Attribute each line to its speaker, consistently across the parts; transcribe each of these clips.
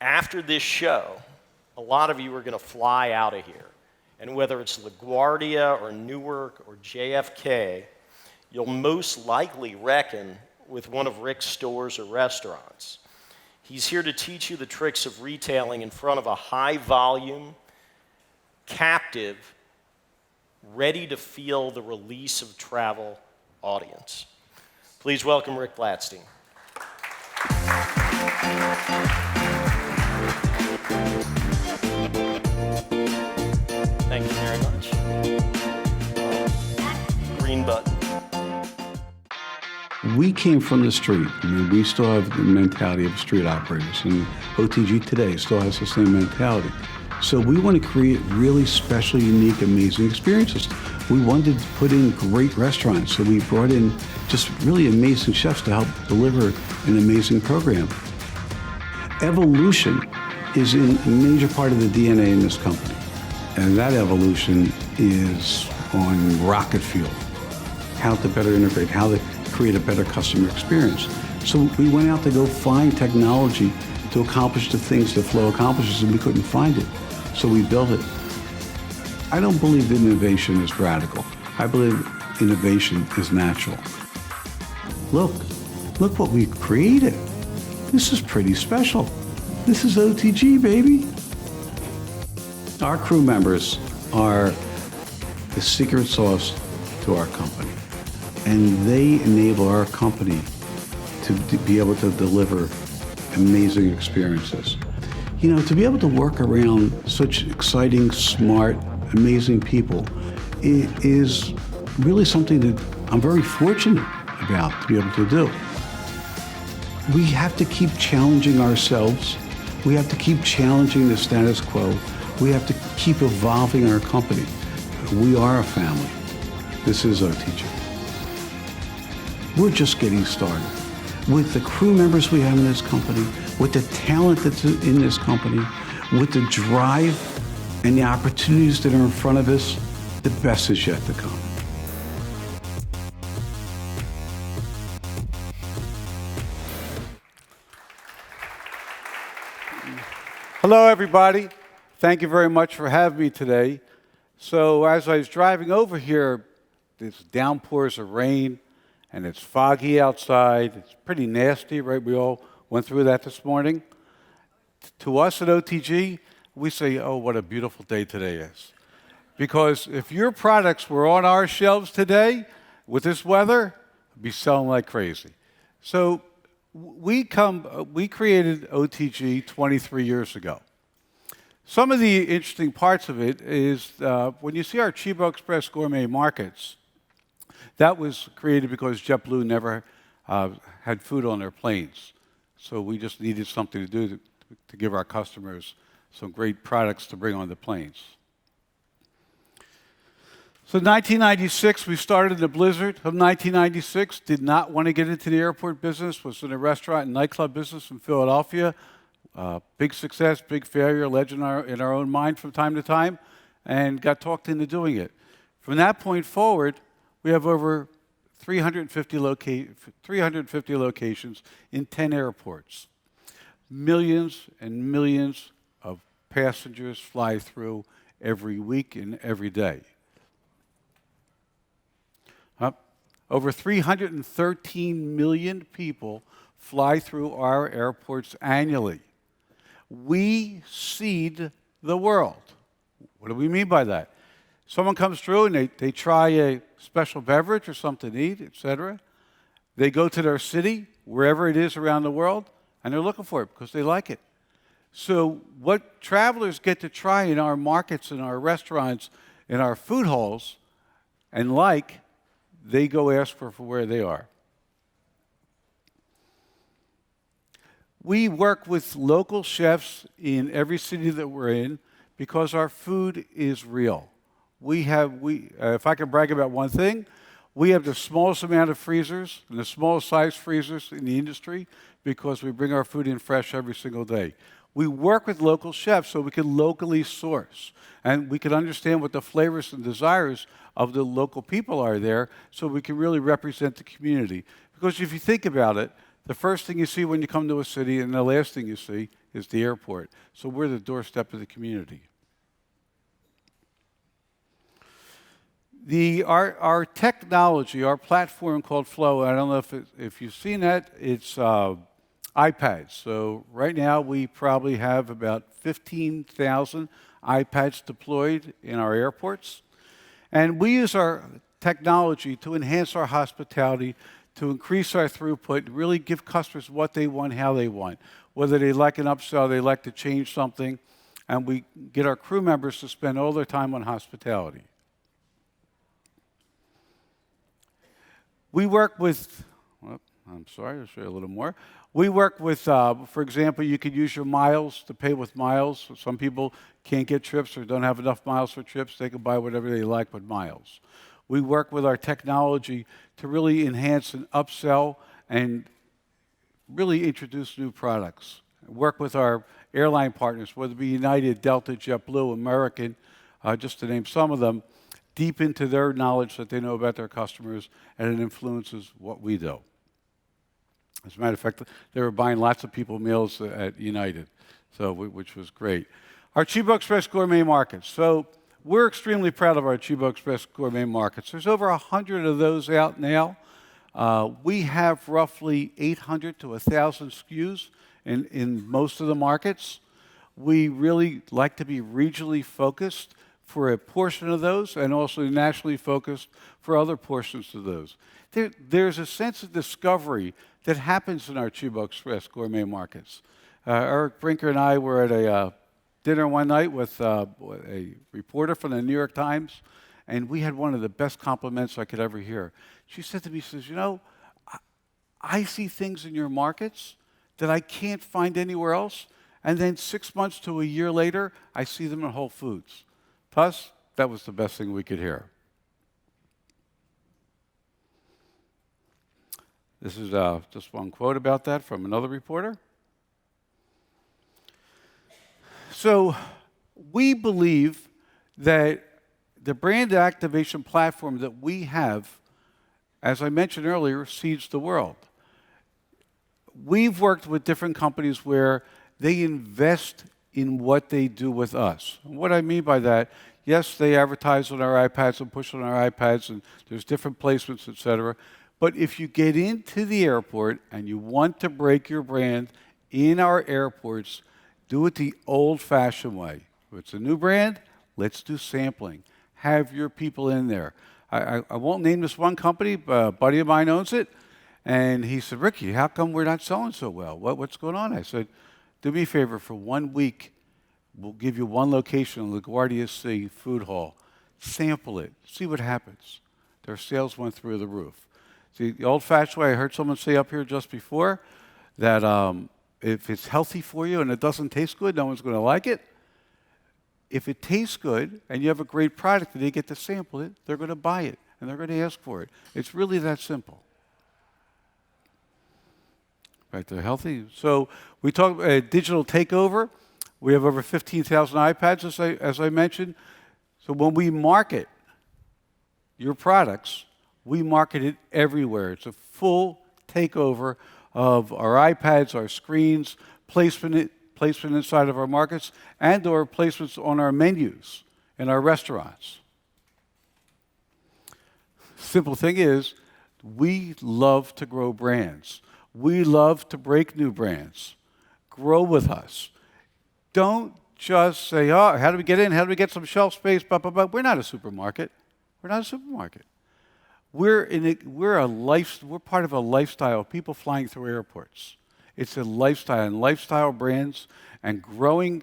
Speaker 1: After this show, a lot of you are going to fly out of here. And whether it's LaGuardia or Newark or JFK, you'll most likely reckon with one of Rick's stores or restaurants. He's here to teach you the tricks of retailing in front of a high-volume, captive, ready to feel the release of travel audience. Please welcome Rick Blatstein. Thank you very much. Green button.
Speaker 2: We came from the street. I mean, we still have the mentality of street operators, and OTG today still has the same mentality. So we want to create really special, unique, amazing experiences. We wanted to put in great restaurants, so we brought in just really amazing chefs to help deliver an amazing program. Evolution is a major part of the DNA in this company, and that evolution is on rocket fuel. How to better integrate, how to create a better customer experience. So we went out to go find technology to accomplish the things that Flow accomplishes, and we couldn't find it. So we built it. I don't believe that innovation is radical. I believe innovation is natural. Look what we created. This is pretty special. This is OTG, baby. Our crew members are the secret sauce to our company. And they enable our company to be able to deliver amazing experiences. You know, to be able to work around such exciting, smart, amazing people is really something that I'm very fortunate about to be able to do. We have to keep challenging ourselves. We have to keep challenging the status quo. We have to keep evolving our company. We are a family. This is OTG. We're just getting started. With the crew members we have in this company, with the talent that's in this company, with the drive and the opportunities that are in front of us, the best is yet to come.
Speaker 3: Hello, everybody. Thank you very much for having me today. So as I was driving over here, there's downpours of rain, and it's foggy outside. It's pretty nasty, right? We all went through that this morning. To us at OTG, we say, oh, what a beautiful day today is. Because if your products were on our shelves today with this weather, it'd be selling like crazy. So we created OTG 23 years ago. Some of the interesting parts of it is when you see our Cibo Express Gourmet markets, that was created because JetBlue never had food on their planes. So we just needed something to do to give our customers some great products to bring on the planes. So in 1996, we started in the blizzard of 1996, did not want to get into the airport business, was in the restaurant and nightclub business in Philadelphia. Big success, big failure, legend in our own mind from time to time, and got talked into doing it. From that point forward, we have over 350 locations in 10 airports. Millions and millions of passengers fly through every week and every day. Over 313 million people fly through our airports annually. We seed the world. What do we mean by that? Someone comes through and they try a special beverage or something to eat, etc. They go to their city, wherever it is around the world, and they're looking for it because they like it. So what travelers get to try in our markets, in our restaurants, in our food halls, and they go ask for where they are. We work with local chefs in every city that we're in because our food is real. If I can brag about one thing, we have the smallest amount of freezers and the smallest size freezers in the industry because we bring our food in fresh every single day. We work with local chefs so we can locally source and we can understand what the flavors and desires of the local people are there so we can really represent the community. Because if you think about it, The first thing you see when you come to a city and the last thing you see is the airport. So we're the doorstep of the community. Our technology, our platform called Flow, I don't know if you've seen that, it's iPads. So right now we probably have about 15,000 iPads deployed in our airports. And we use our technology to enhance our hospitality, to increase our throughput, really give customers what they want, how they want. Whether they like an upsell, they like to change something, and we get our crew members to spend all their time on hospitality. We work with, I'm sorry, I'll show you a little more. We work with, for example, you could use your miles to pay with miles. Some people can't get trips or don't have enough miles for trips. They can buy whatever they like with miles. We work with our technology to really enhance and upsell and really introduce new products. Work with our airline partners, whether it be United, Delta, JetBlue, American, just to name some of them, deep into their knowledge that they know about their customers, and it influences what we do. As a matter of fact, they were buying lots of people meals at United, which was great. Our Cibo Express Gourmet Markets. So we're extremely proud of our Cibo Express Gourmet Markets. There's over 100 of those out now. We have roughly 800 to 1,000 SKUs in most of the markets. We really like to be regionally focused for a portion of those, and also nationally focused for other portions of those. There's a sense of discovery that happens in our Cibo Express Gourmet Markets. Eric Brinker and I were at a dinner one night with a reporter from the New York Times, and we had one of the best compliments I could ever hear. She said to me, she says, you know, I see things in your markets that I can't find anywhere else, and then 6 months to a year later, I see them in Whole Foods. To us, that was the best thing we could hear. This is just one quote about that from another reporter. So we believe that the brand activation platform that we have, as I mentioned earlier, seeds the world. We've worked with different companies where they invest in what they do with us. And what I mean by that, yes, they advertise on our iPads and push on our iPads, and there's different placements, et cetera. But if you get into the airport and you want to break your brand in our airports, do it the old-fashioned way. If it's a new brand, let's do sampling. Have your people in there. I won't name this one company, but a buddy of mine owns it. And he said, Ricky, how come we're not selling so well? What's going on? I said, do me a favor, for 1 week, we'll give you one location in LaGuardia Sea Food Hall. Sample it. See what happens. Their sales went through the roof. See, the old-fashioned way, I heard someone say up here just before, that if it's healthy for you and it doesn't taste good, no one's going to like it. If it tastes good and you have a great product and they get to sample it, they're going to buy it and they're going to ask for it. It's really that simple. Right, they're healthy. So we talk about digital takeover. We have over 15,000 iPads, as I mentioned. So when we market your products, we market it everywhere. It's a full takeover of our iPads, our screens, placement inside of our markets, and or placements on our menus in our restaurants. Simple thing is, we love to grow brands. We love to break new brands. Grow with us. Don't just say, oh, how do we get in? How do we get some shelf space? Blah, blah, blah. We're not a supermarket. We're not a supermarket. We're part of a lifestyle of people flying through airports. It's a lifestyle, and lifestyle brands, and growing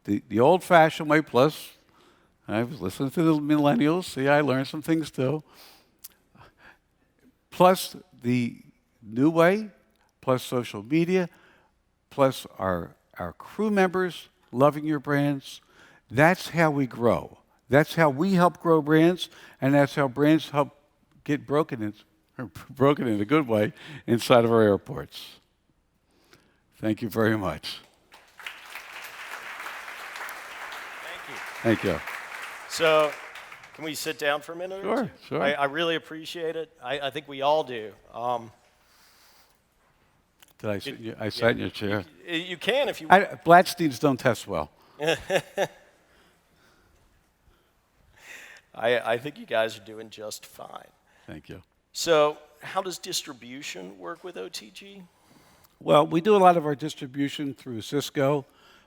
Speaker 3: the old-fashioned way, plus I was listening to the millennials. See, I learned some things too. Plus the new way, plus social media, plus our crew members loving your brands. That's how we grow. That's how we help grow brands, and that's how brands help get broken in a good way inside of our airports. Thank you very much. Thank you.
Speaker 1: So, can we sit down for a minute?
Speaker 3: Sure.
Speaker 1: I really appreciate it. I think we all do.
Speaker 3: Did I, sit in I sat in your chair.
Speaker 1: You can if you
Speaker 3: Blatsteins don't test well.
Speaker 1: I think you guys are doing just fine.
Speaker 3: Thank you.
Speaker 1: So how does distribution work with OTG?
Speaker 3: Well, we do a lot of our distribution through Cisco.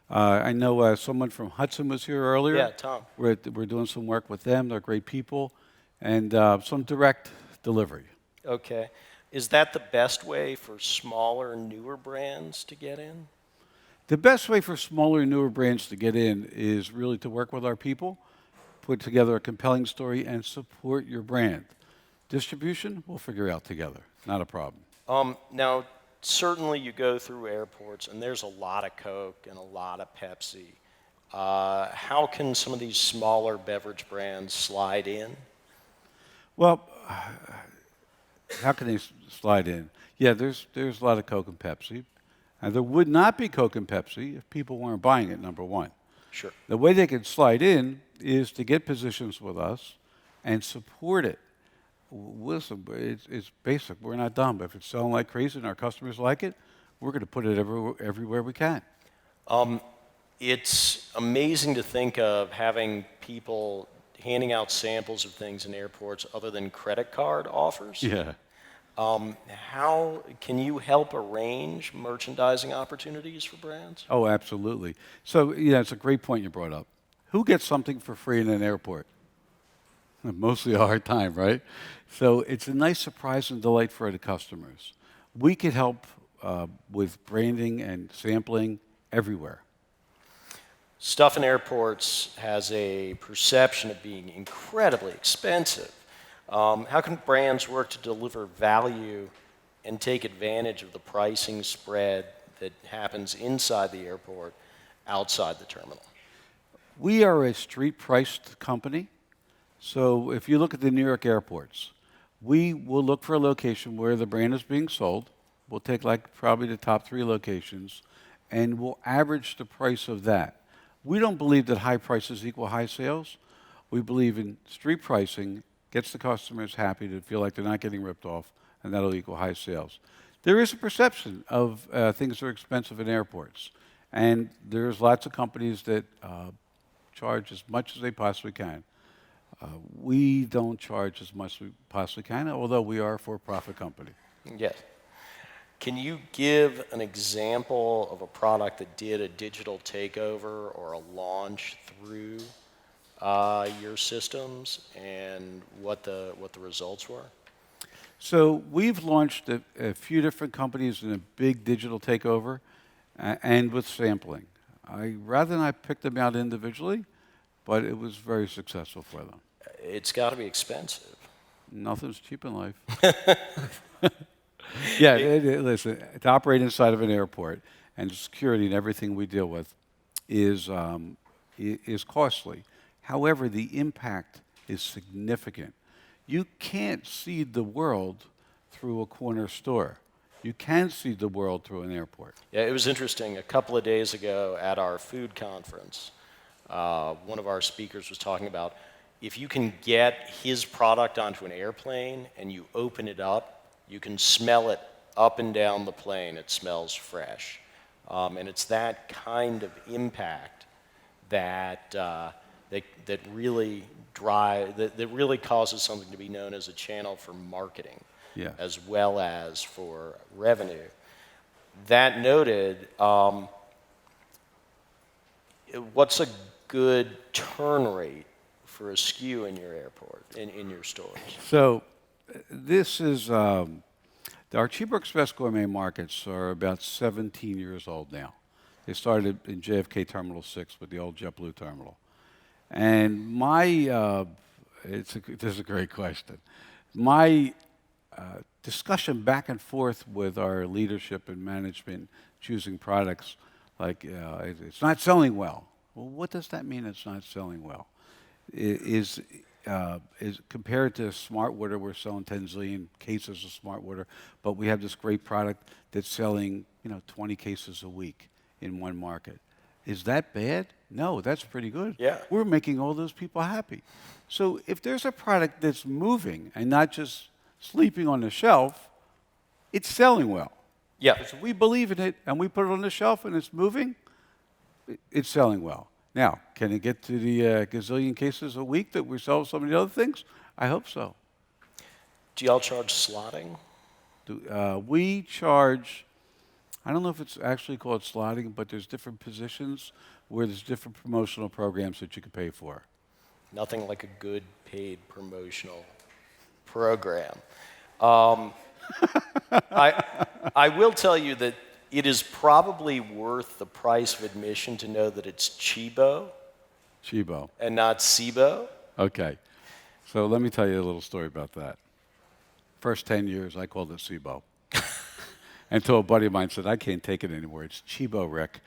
Speaker 3: I know someone from Hudson was here earlier.
Speaker 1: Yeah, Tom.
Speaker 3: We're doing some work with them. They're great people. And some direct delivery.
Speaker 1: Okay. Is that the best way for smaller, newer brands to get in?
Speaker 3: The best way for smaller, newer brands to get in is really to work with our people, put together a compelling story, and support your brand. Distribution, we'll figure out together. Not a problem.
Speaker 1: Now, certainly you go through airports, and there's a lot of Coke and a lot of Pepsi. How can some of these smaller beverage brands slide in?
Speaker 3: Well, how can they slide in? Yeah, there's a lot of Coke and Pepsi. And there would not be Coke and Pepsi if people weren't buying it, number one.
Speaker 1: Sure.
Speaker 3: The way they can slide in is to get positions with us and support it. Listen, it's basic. We're not dumb. If it's selling like crazy and our customers like it, we're going to put it everywhere we can.
Speaker 1: It's amazing to think of having people handing out samples of things in airports other than credit card offers.
Speaker 3: Yeah.
Speaker 1: How can you help arrange merchandising opportunities for brands?
Speaker 3: Oh, absolutely. So, yeah, it's a great point you brought up. Who gets something for free in an airport? Mostly a hard time, right? So it's a nice surprise and delight for the customers. We could help with branding and sampling everywhere.
Speaker 1: Stuff in airports has a perception of being incredibly expensive. How can brands work to deliver value and take advantage of the pricing spread that happens inside the airport, outside the terminal?
Speaker 3: We are a street-priced company. So if you look at the New York airports, we will look for a location where the brand is being sold. We'll take like probably the top 3 locations, and we'll average the price of that. We don't believe that high prices equal high sales. We believe in street pricing gets the customers happy to feel like they're not getting ripped off, and that'll equal high sales. There is a perception of things that are expensive in airports, and there's lots of companies that charge as much as they possibly can. We don't charge as much as we possibly can, although we are a for-profit company.
Speaker 1: Yes. Can you give an example of a product that did a digital takeover or a launch through your systems and what the results were?
Speaker 3: So we've launched a few different companies in a big digital takeover and with sampling. I rather not pick them out individually, but it was very successful for them.
Speaker 1: It's got to be expensive.
Speaker 3: Nothing's cheap in life. Yeah, listen, to operate inside of an airport and security and everything we deal with is costly. However, the impact is significant. You can't see the world through a corner store. You can see the world through an airport.
Speaker 1: Yeah, it was interesting. A couple of days ago at our food conference, one of our speakers was talking about if you can get his product onto an airplane and you open it up, you can smell it up and down the plane. It smells fresh. And it's that kind of impact that really causes something to be known as a channel for marketing,
Speaker 3: Yeah.
Speaker 1: as well as for revenue. That noted, what's a good turn rate for a SKU in your airport, in your stores?
Speaker 3: So this is, our Cibo Express Gourmet markets are about 17 years old now. They started in JFK Terminal 6 with the old JetBlue terminal. And this is a great question. My discussion back and forth with our leadership and management choosing products like it's not selling well. Well, what does that mean it's not selling well? Is compared to smart water, we're selling 10 zillion cases of smart water, but we have this great product that's selling 20 cases a week in one market. Is that bad? No, that's pretty good.
Speaker 1: Yeah.
Speaker 3: We're making all those people happy. So if there's a product that's moving and not just sleeping on the shelf, it's selling well.
Speaker 1: Yeah.
Speaker 3: Because we believe in it and we put it on the shelf and it's moving, it's selling well. Now, can it get to the gazillion cases a week that we sell some of the other things? I hope so.
Speaker 1: Do y'all charge slotting?
Speaker 3: We charge, I don't know if it's actually called slotting, but there's different positions where there's different promotional programs that you can pay for.
Speaker 1: Nothing like a good paid promotional program. I will tell you that it is probably worth the price of admission to know that it's Cibo
Speaker 3: Cibo.
Speaker 1: and not Cibo.
Speaker 3: Okay. So let me tell you a little story about that. First 10 years, I called it Cibo. Until a buddy of mine said, I can't take it anymore. It's Cibo, Rick.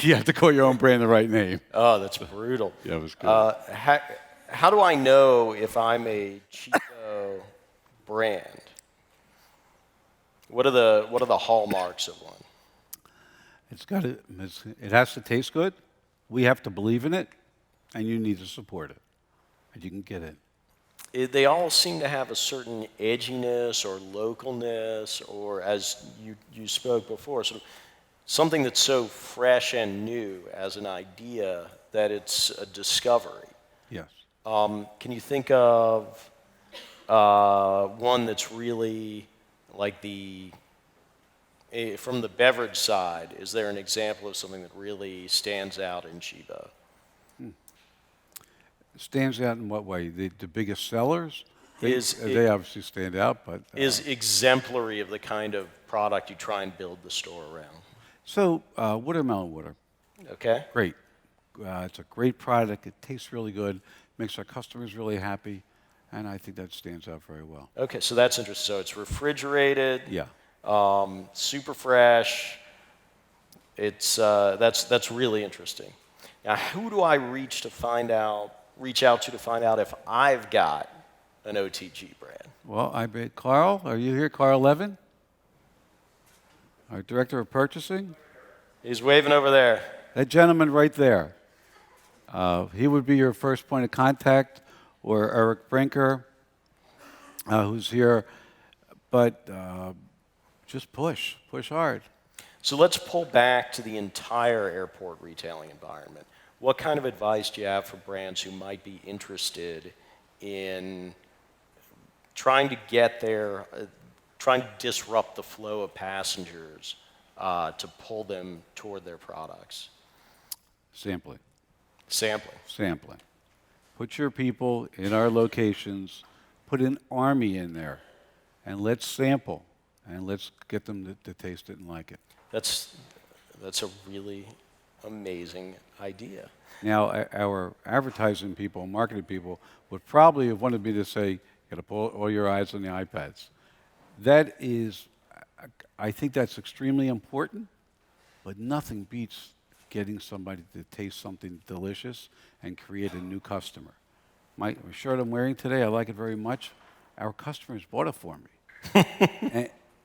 Speaker 3: You have to call your own brand the right name.
Speaker 1: Oh, that's brutal.
Speaker 3: Yeah, it was good.
Speaker 1: How do I know if I'm a Cibo brand? What are the hallmarks of one?
Speaker 3: It has to taste good. We have to believe in it, and you need to support it. And you can get it.
Speaker 1: They all seem to have a certain edginess or localness, or as you spoke before, sort of something that's so fresh and new as an idea that it's a discovery.
Speaker 3: Yes.
Speaker 1: Can you think of one that's really like from the beverage side? Is there an example of something that really stands out in Cibo?
Speaker 3: Stands out in what way? The biggest sellers? They obviously stand out, but...
Speaker 1: is exemplary of the kind of product you try and build the store around.
Speaker 3: So, watermelon water.
Speaker 1: Okay.
Speaker 3: Great. It's a great product. It tastes really good. Makes our customers really happy. And I think that stands out very well.
Speaker 1: Okay, so that's interesting. So it's refrigerated.
Speaker 3: Yeah.
Speaker 1: Super fresh. That's really interesting. Now, who do I reach out to find out if I've got an OTG brand?
Speaker 3: Well, I bet Carl, are you here? Carl Levin? Our Director of Purchasing?
Speaker 1: He's waving over there.
Speaker 3: That gentleman right there. He would be your first point of contact, or Eric Brinker, who's here. But just push hard.
Speaker 1: So let's pull back to the entire airport retailing environment. What kind of advice do you have for brands who might be interested in trying to get there, trying to disrupt the flow of passengers to pull them toward their products?
Speaker 3: Sampling. Put your people in our locations, put an army in there, and let's sample, and let's get them to taste it and like it.
Speaker 1: That's a really amazing idea.
Speaker 3: Now, our advertising people, marketing people, would probably have wanted me to say, you got to pull all your eyes on the iPads. That is, I think that's extremely important, but nothing beats getting somebody to taste something delicious and create a new customer. My shirt I'm wearing today, I like it very much. Our customers bought it for me.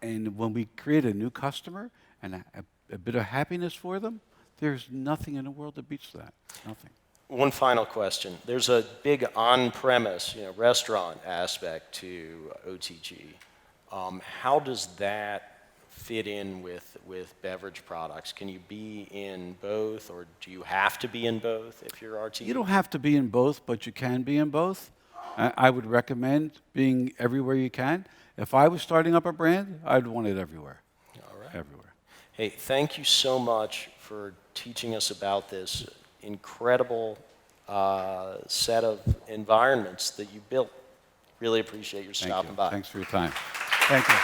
Speaker 3: and when we create a new customer and a bit of happiness for them, there's nothing in the world that beats that. Nothing.
Speaker 1: One final question. There's a big on-premise, restaurant aspect to OTG. How does that fit in with beverage products? Can you be in both, or do you have to be in both if you're RTG?
Speaker 3: You don't have to be in both, but you can be in both. I would recommend being everywhere you can. If I was starting up a brand, I'd want it everywhere.
Speaker 1: All right.
Speaker 3: Everywhere.
Speaker 1: Hey, thank you so much for teaching us about this incredible set of environments that you built. Really appreciate your stopping by.
Speaker 3: Thanks for your time. Thank you.